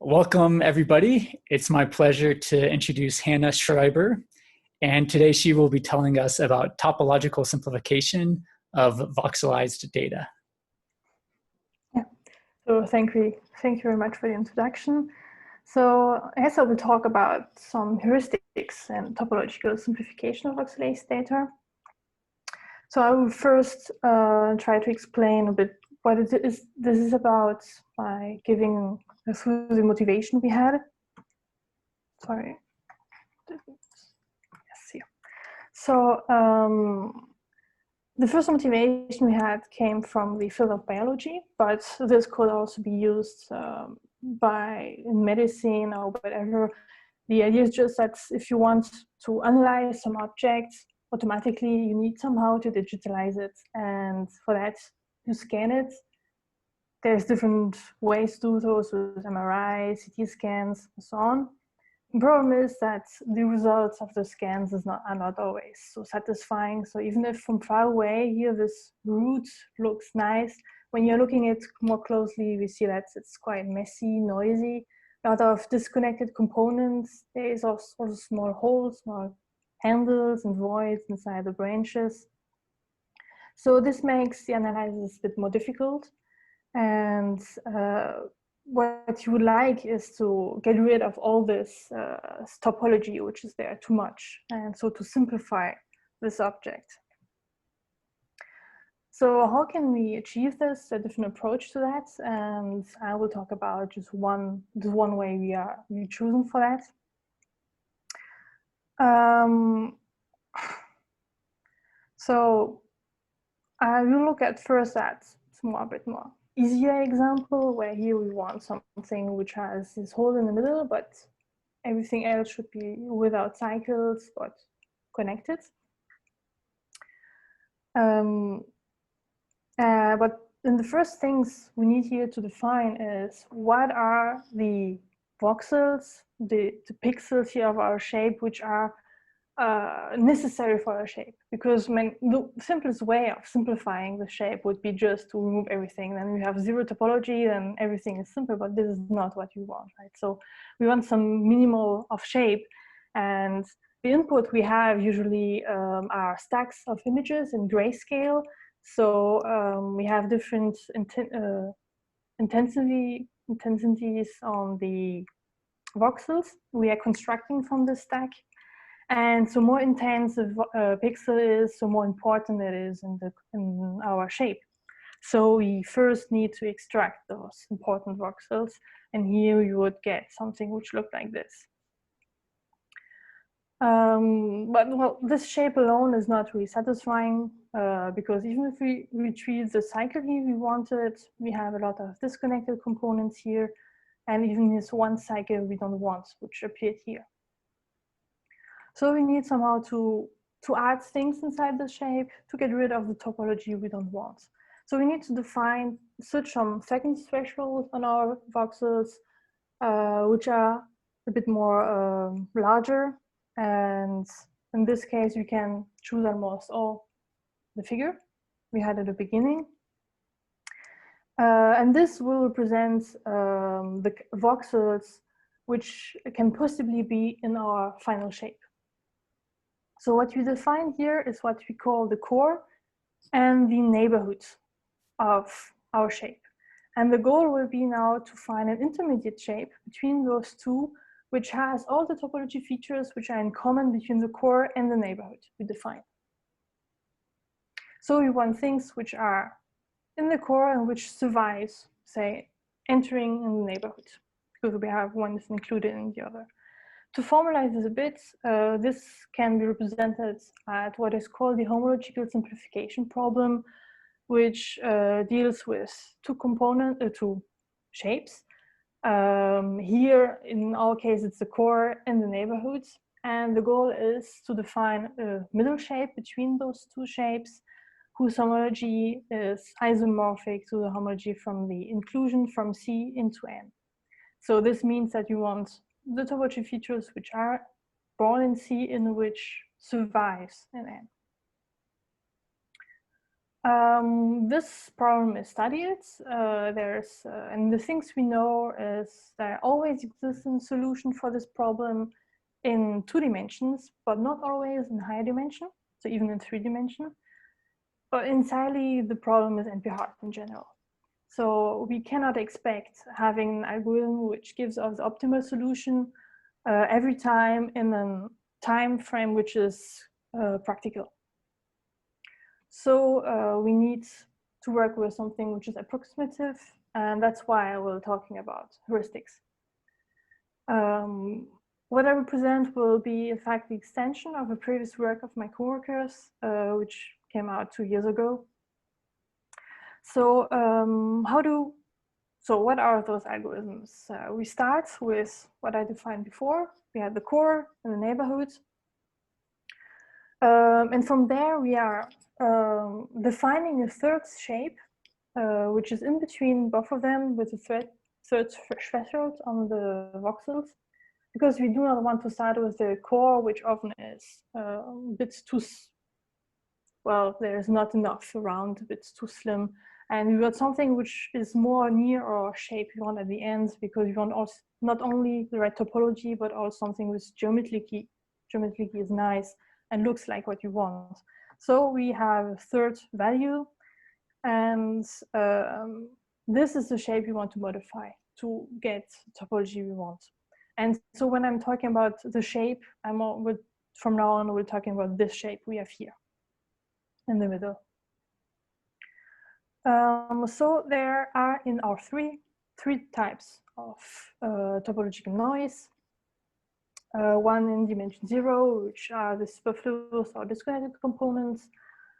Welcome, everybody. It's my pleasure to introduce Hannah Schreiber, and today she will be telling us about topological simplification of voxelized data. Yeah, so thank you very much for the introduction. So I guess I will talk about some heuristics and topological simplification of voxelized data. So I will first try to explain a bit what this is about by giving through the motivation we had. Sorry. Yes, here. So the first motivation we had came from the field of biology, but this could also be used in medicine or whatever. The idea is just that if you want to analyze some object, automatically you need somehow to digitalize it. And for that, you scan it. There's different ways to do those with MRI, CT scans, and so on. The problem is that the results of the scans are not always so satisfying. So even if from far away here this root looks nice, when you're looking at it more closely, we see that it's quite messy, noisy, a lot of disconnected components. There is also small holes, small handles and voids inside the branches. So this makes the analysis a bit more difficult. And what you would like is to get rid of all this topology, which is there too much, and so to simplify this object. So how can we achieve this? A different approach to that, and I will talk about just one way we're choosing for that. So I will look at first at a bit more easier example, where here we want something which has this hole in the middle, but everything else should be without cycles but connected. But in the first things we need here to define is what are the voxels, the pixels here of our shape, which are necessary for our shape, because the simplest way of simplifying the shape would be just to remove everything. Then we have zero topology, then everything is simple, but this is not what we want, right? So we want some minimal of shape, and the input we have usually are stacks of images in grayscale. So we have different intensities on the voxels we are constructing from this stack. And so more intense a pixel is, so more important it is in our shape. So we first need to extract those important voxels, and here you would get something which looked like this. But well, this shape alone is not really satisfying because even if we retrieve the cycle here we wanted, we have a lot of disconnected components here, and even this one cycle we don't want, which appeared here. So we need somehow to add things inside the shape to get rid of the topology we don't want. So we need to define some second thresholds on our voxels, which are a bit more larger. And in this case, we can choose almost all the figure we had at the beginning. And this will represent the voxels which can possibly be in our final shape. So what we define here is what we call the core and the neighborhood of our shape. And the goal will be now to find an intermediate shape between those two, which has all the topology features which are in common between the core and the neighborhood we define. So we want things which are in the core and which survives, say, entering in the neighborhood, because we have one is included in the other. To formalize this a bit, this can be represented at what is called the homological simplification problem, which deals with two shapes. Here, in our case, it's the core and the neighborhood. And the goal is to define a middle shape between those two shapes, whose homology is isomorphic to the homology from the inclusion from C into N. So this means that you want the topology features which are born in C in which survives in N. This problem is studied. And the things we know is there always exists a solution for this problem in 2 dimensions, but not always in higher dimension, so even in 3 dimension. But entirely the problem is NP-hard in general. So we cannot expect having an algorithm which gives us the optimal solution every time in a time frame which is practical. So we need to work with something which is approximative, and that's why I will be talking about heuristics. What I represent will be, in fact, the extension of a previous work of my coworkers, which came out 2 years ago. So what are those algorithms? We start with what I defined before. We have the core and the neighborhood. And from there, we are defining a third shape, which is in between both of them with a third threshold on the voxels, because we do not want to start with the core, which often is a bit too, well, there's not enough around, a bit too slim. And we want something which is more near our shape we want at the end, because we want also not only the right topology, but also something with geometrically is nice and looks like what you want. So we have a third value, and this is the shape we want to modify to get topology we want. And so when I'm talking about the shape, from now on, we're talking about this shape we have here in the middle. So there are in our three types of topological noise. One in dimension 0, which are the superfluous or disconnected components.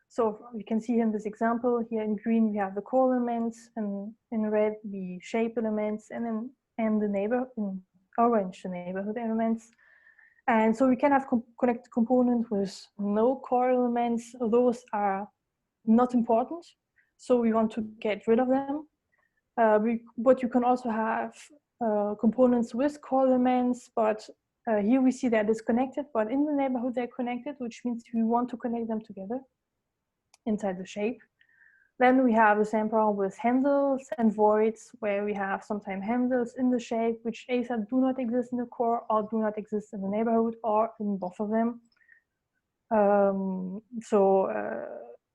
So we can see in this example here in green we have the core elements, and in red the shape elements, and in orange the neighborhood elements. And so we can have connected components with no core elements. Those are not important, so we want to get rid of them. But you can also have components with core elements, but here we see they're disconnected, but in the neighborhood they're connected, which means we want to connect them together inside the shape. Then we have the same problem with handles and voids, where we have sometimes handles in the shape which either do not exist in the core or do not exist in the neighborhood or in both of them.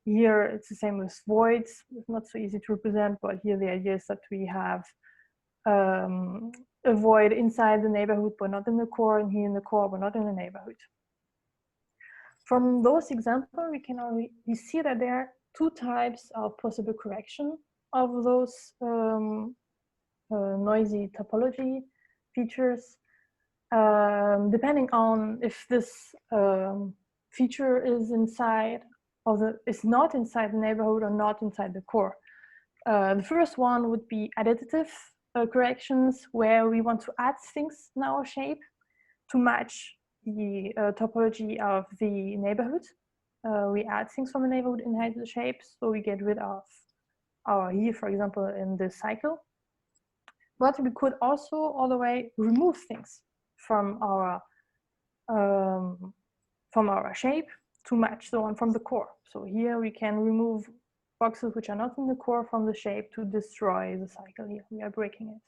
Here it's the same with voids. It's not so easy to represent, but here the idea is that we have a void inside the neighborhood but not in the core, and here in the core but not in the neighborhood. From those examples, we see that there are 2 types of possible correction of those noisy topology features, depending on if this feature is inside is not inside the neighborhood or not inside the core. The first one would be additive corrections, where we want to add things in our shape to match the topology of the neighborhood. We add things from the neighborhood inside the shape, so we get rid of here, for example, in this cycle. But we could also all the way remove things from our shape to match the one from the core. So here we can remove voxels which are not in the core from the shape to destroy the cycle. Here we are breaking it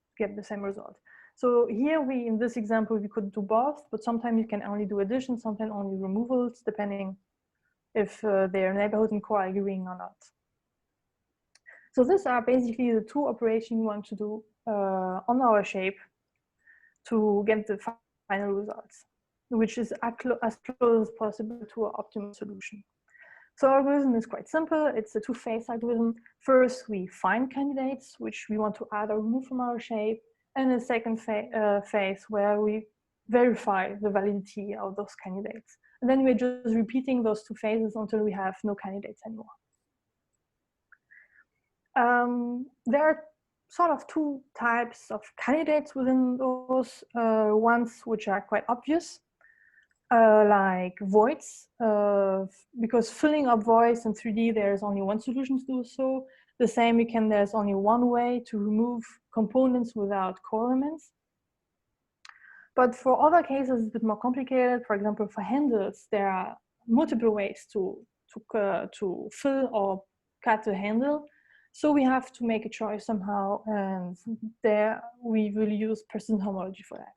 to get the same result. So here in this example, we could do both, but sometimes you can only do addition, sometimes only removals, depending if their neighborhood and core are agreeing or not. So these are basically the 2 operations we want to do on our shape to get the final results, which is as close as possible to our optimal solution. So our algorithm is quite simple. It's a 2-phase algorithm. First, we find candidates which we want to add or remove from our shape, and a second phase where we verify the validity of those candidates. And then we're just repeating those 2 phases until we have no candidates anymore. There are sort of 2 types of candidates within those, ones which are quite obvious, like voids, because filling up voids in 3D, there's only one solution to do so. The same there's only one way to remove components without core elements. But for other cases, it's a bit more complicated. For example, for handles, there are multiple ways to to fill or cut the handle. So we have to make a choice somehow, and there we will use persistent homology for that.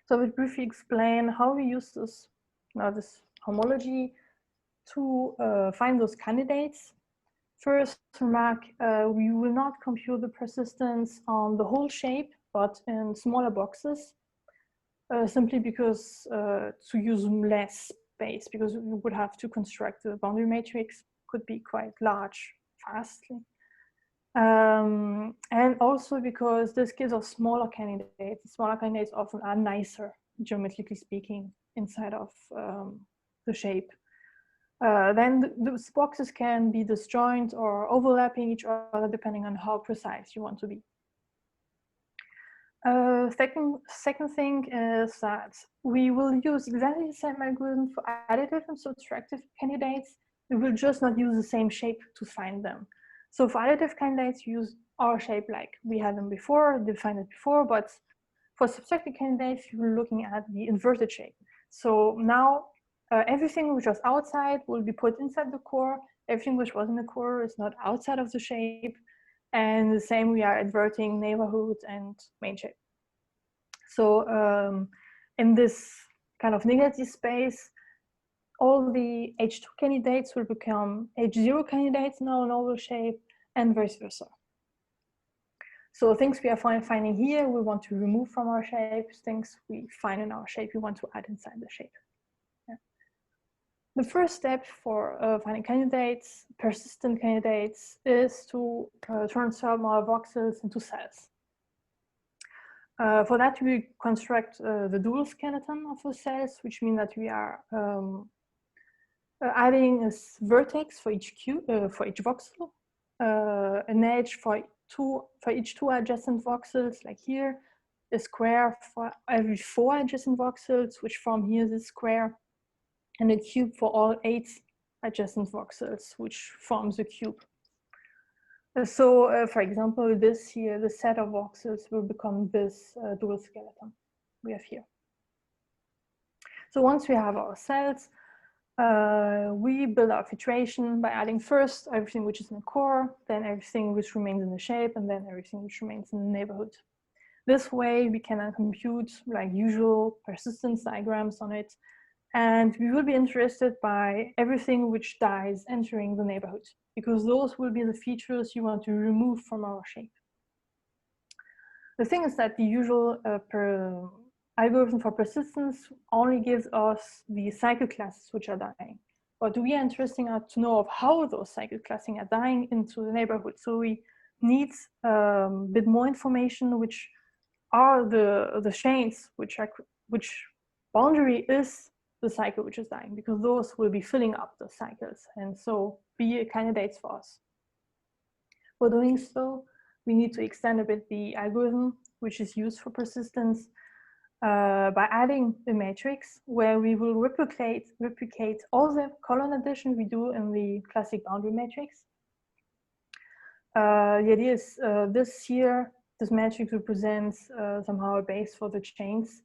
So I will briefly explain how we use this homology to find those candidates. First remark, we will not compute the persistence on the whole shape, but in smaller boxes, simply because to use less space, because we would have to construct the boundary matrix, could be quite large fastly. And also because this gives us smaller candidates. Smaller candidates often are nicer, geometrically speaking, inside of the shape. Then those boxes can be disjoint or overlapping each other depending on how precise you want to be. Second thing is that we will use exactly the same algorithm for additive and subtractive candidates. We will just not use the same shape to find them. So for additive candidates, use our shape like we had them before, defined it before, but for subtractive candidates, you're looking at the inverted shape. So now everything which was outside will be put inside the core. Everything which was in the core is not outside of the shape. And the same, we are inverting neighborhood and main shape. So in this kind of negative space, all the H2 candidates will become H0 candidates now in oval shape, and vice versa. So things we are finding here, we want to remove from our shapes. Things we find in our shape, we want to add inside the shape. Yeah. The first step for finding candidates, persistent candidates, is to transform our voxels into cells. For that, we construct the dual skeleton of the cells, which means that we are adding a vertex for each for each voxel, an edge for each two adjacent voxels, like here, a square for every 4 adjacent voxels, which form here this square, and a cube for all 8 adjacent voxels, which forms a cube. So, for example, this here, the set of voxels will become this dual skeleton we have here. So once we have our cells, we build our filtration by adding first everything which is in the core, then everything which remains in the shape, and then everything which remains in the neighborhood. This way, we can compute like usual persistence diagrams on it, and we will be interested by everything which dies entering the neighborhood, because those will be the features you want to remove from our shape. The thing is that the usual algorithm for persistence only gives us the cycle classes which are dying. But we are interested to know of how those cycle classes are dying into the neighborhood. So we need a bit more information, which are the chains, which boundary is the cycle which is dying, because those will be filling up the cycles and so be candidates for us. For doing so, we need to extend a bit the algorithm which is used for persistence by adding a matrix where we will replicate all the column addition we do in the classic boundary matrix. The idea is this matrix represents somehow a base for the chains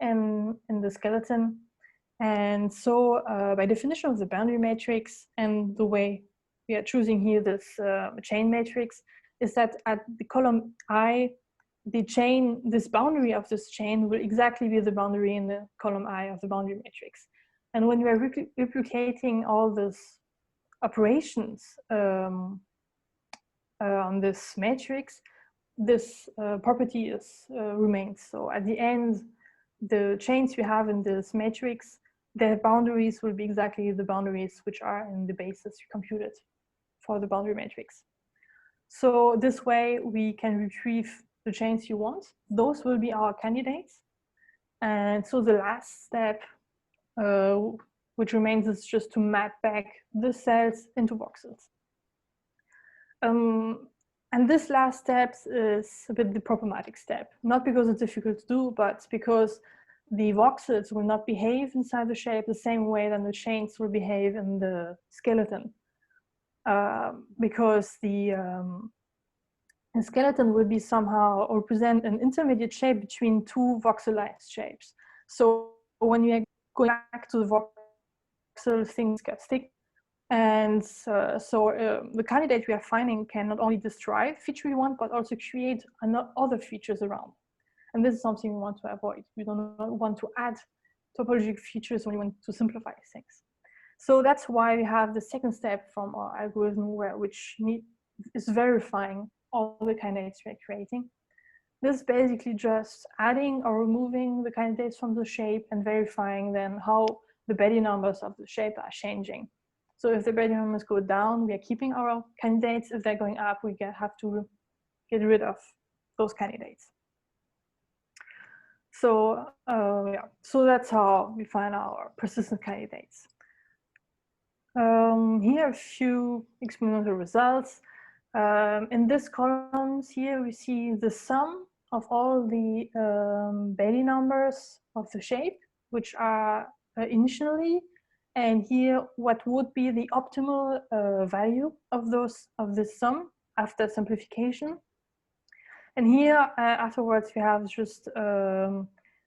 in the skeleton. And so by definition of the boundary matrix and the way we are choosing here this chain matrix is that at the column I, the chain, this boundary of this chain will exactly be the boundary in the column I of the boundary matrix. And when we are replicating all these operations on this matrix, this property remains. So at the end, the chains we have in this matrix, their boundaries will be exactly the boundaries which are in the basis we computed for the boundary matrix. So this way we can retrieve the chains you want. Those will be our candidates. And so the last step which remains is just to map back the cells into voxels. And this last step is a bit the problematic step, not because it's difficult to do, but because the voxels will not behave inside the shape the same way that the chains will behave in the skeleton. Because the skeleton will be somehow or present an intermediate shape between 2 voxelized shapes. So when you go back to the voxel things get thick. And the candidate we are finding can not only describe feature we want, but also create other features around. And this is something we want to avoid. We don't want to add topological features when we want to simplify things. So that's why we have the second step from our algorithm, which is verifying all the candidates we're creating. This is basically just adding or removing the candidates from the shape and verifying then how the Betti numbers of the shape are changing. So if the Betti numbers go down, we are keeping our candidates. If they're going up, we have to get rid of those candidates. So yeah, so that's how we find our persistent candidates. Here are a few experimental results. In this columns here, we see the sum of all the Betti numbers of the shape, which are initially, and here what would be the optimal value of this sum after simplification. And here afterwards we have just the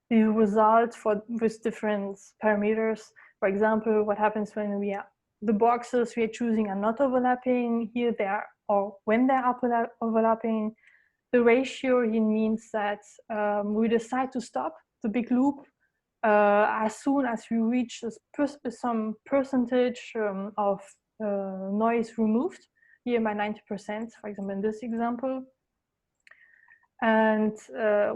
result with different parameters. For example, what happens when the boxes we are choosing are not overlapping. Here they are, or when they are overlapping. The ratio here means that we decide to stop the big loop as soon as we reach some percentage of noise removed, here by 90%, for example, in this example. And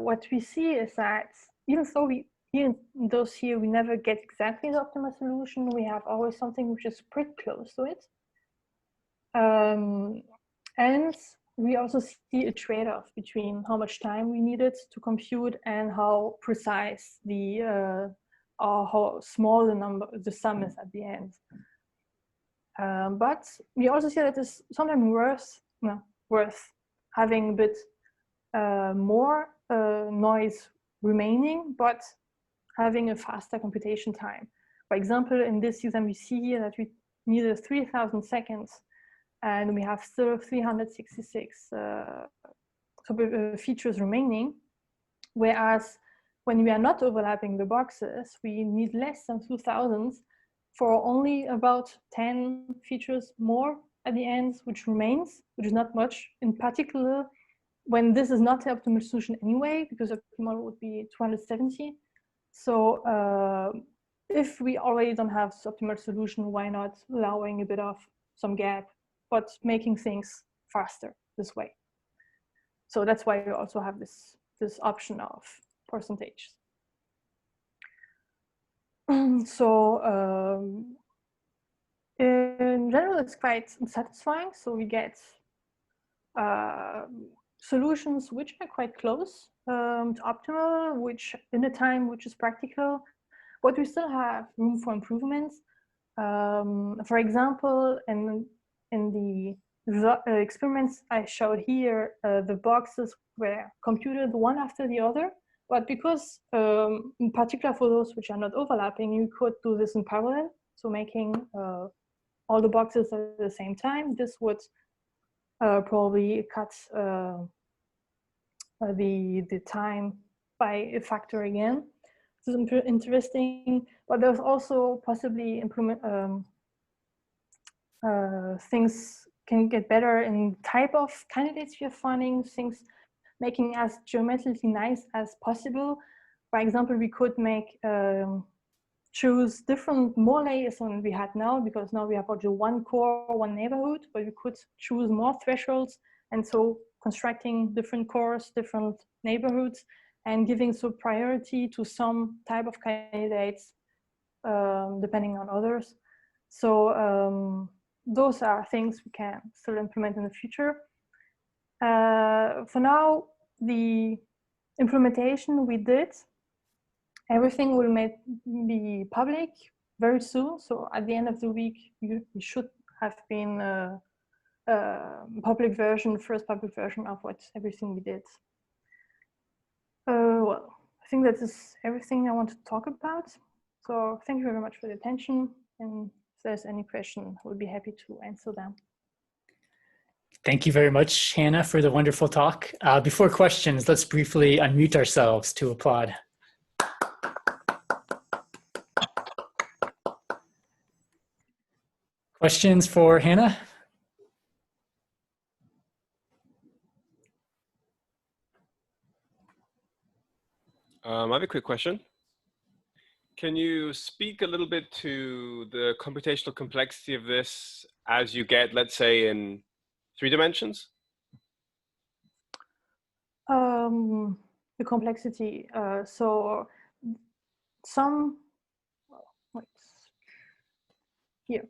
what we see is that even though we never get exactly the optimal solution, we have always something which is pretty close to it. And we also see a trade-off between how much time we needed to compute and how precise or how small the sum is at the end. But we also see that it's sometimes worth having a bit more noise remaining, but having a faster computation time. For example, in this example, we see here that we needed 3,000 seconds, and we have still 366 features remaining. Whereas when we are not overlapping the boxes, we need less than 2,000 for only about 10 features more at the end, which remains, which is not much. In particular, when this is not the optimal solution anyway, because the optimal would be 270. So if we already don't have the optimal solution, why not allowing a bit of some gap, but making things faster this way? So that's why we also have this option of percentages. So in general, it's quite satisfying. So we get solutions which are quite close to optimal, which in a time which is practical, but we still have room for improvement. For example, in the experiments I showed here, the boxes were computed one after the other, but because in particular for those which are not overlapping, you could do this in parallel. So making all the boxes at the same time, this would probably cut the time by a factor again. This is interesting, but there's also possibly things can get better in type of candidates we are finding, things making as geometrically nice as possible. For example, we could choose more layers than we had now, because now we have only one core, one neighborhood, but we could choose more thresholds, and so constructing different cores, different neighborhoods, and giving priority to some type of candidates depending on others. So those are things we can still implement in the future. For now, the implementation we did, everything will be public very soon. So at the end of the week, we should have been first public version of everything we did. Well, I think that is everything I want to talk about. So thank you very much for the attention. And if there's any question, I would be happy to answer them. Thank you very much, Hannah, for the wonderful talk. Before questions, let's briefly unmute ourselves to applaud. Questions for Hannah? I have a quick question. Can you speak a little bit to the computational complexity of this as you get, let's say, in 3 dimensions? The complexity. So some, wait, here,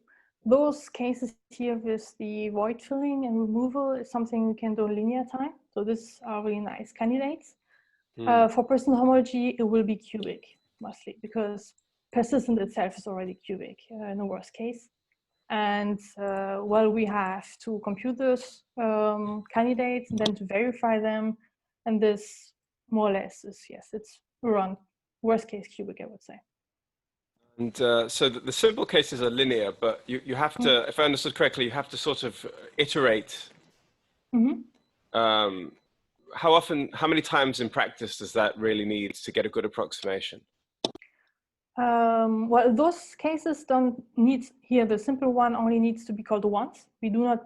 those cases here with the void filling and removal is something we can do in linear time. So these are really nice candidates. For persistent homology, it will be cubic mostly because persistent itself is already cubic in the worst case. And well, we have to compute those candidates and then to verify them. And this more or less is, yes, it's around worst case cubic, I would say. And so the simple cases are linear, but you have to, if I understood correctly, you have to sort of iterate. How often, how many times in practice does that really need to get a good approximation? Well, those cases don't need, here the simple one only needs to be called once. We do not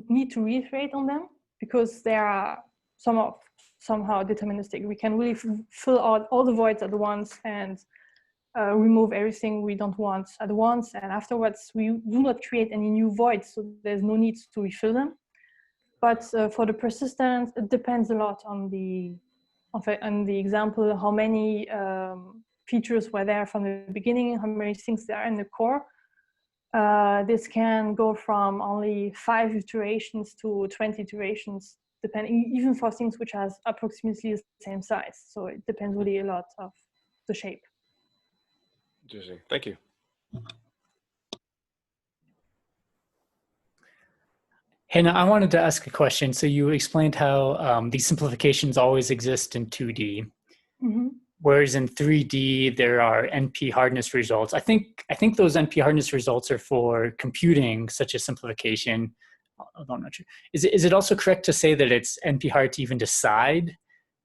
need to reiterate on them because they are somehow deterministic. We can really fill out all the voids at once and remove everything we don't want at once. And afterwards, we do not create any new voids, so there's no need to refill them. But for the persistence, it depends a lot on the example, how many features were there from the beginning, how many things there are in the core. This can go from only 5 iterations to 20 iterations, depending, even for things which has approximately the same size. So it depends really a lot of the shape. Interesting. Thank you. Hannah, I wanted to ask a question. So you explained how these simplifications always exist in 2D, whereas in 3D there are NP hardness results. I think those NP hardness results are for computing such a simplification. Although I'm not sure. Is it also correct to say that it's NP hard to even decide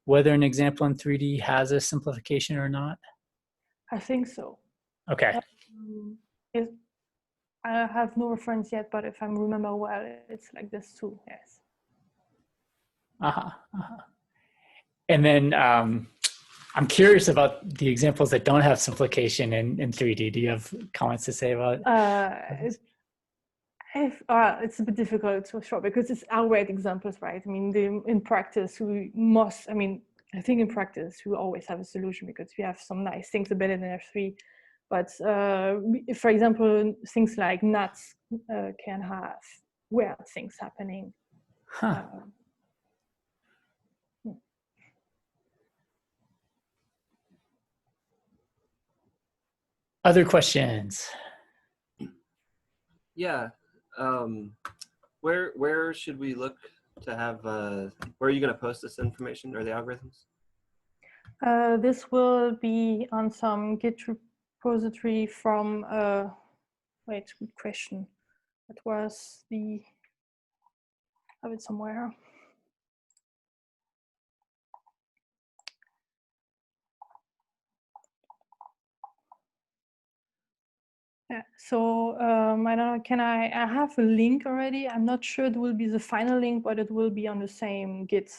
whether an example in 3D has a simplification or not? I think so. Okay. I have no reference yet, but if I remember well, it's like this too, yes. And then I'm curious about the examples that don't have simplification in 3D. Do you have comments to say about it's a bit difficult to show because it's outright examples, right? I mean, in practice, I think in practice, we always have a solution because we have some nice things embedded in F3. But for example, things like nuts can have weird things happening. Other questions? Yeah. Where should we look to have, where are you going to post this information or the algorithms? This will be on some Git repository from, wait, good question. It was I have it somewhere. Yeah, so I don't know, I have a link already. I'm not sure it will be the final link, but it will be on the same Git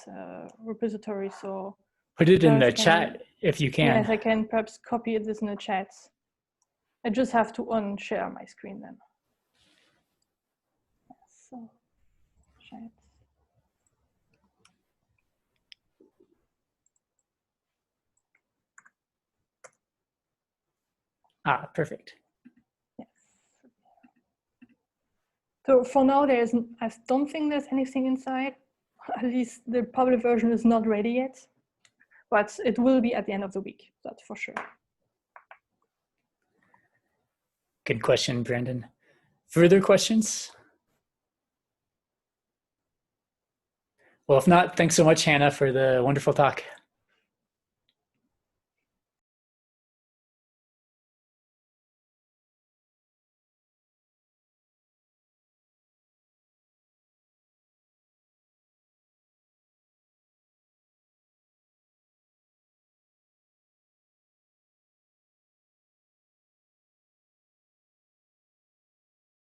repository. So put it in the chat if you can. Yes, I can perhaps copy this in the chat. I just have to unshare my screen then. So, chat. Perfect. Yes. So for now, I don't think there's anything inside. At least the public version is not ready yet, but it will be at the end of the week. That's for sure. Good question, Brandon. Further questions? Well, if not, thanks so much, Hannah, for the wonderful talk.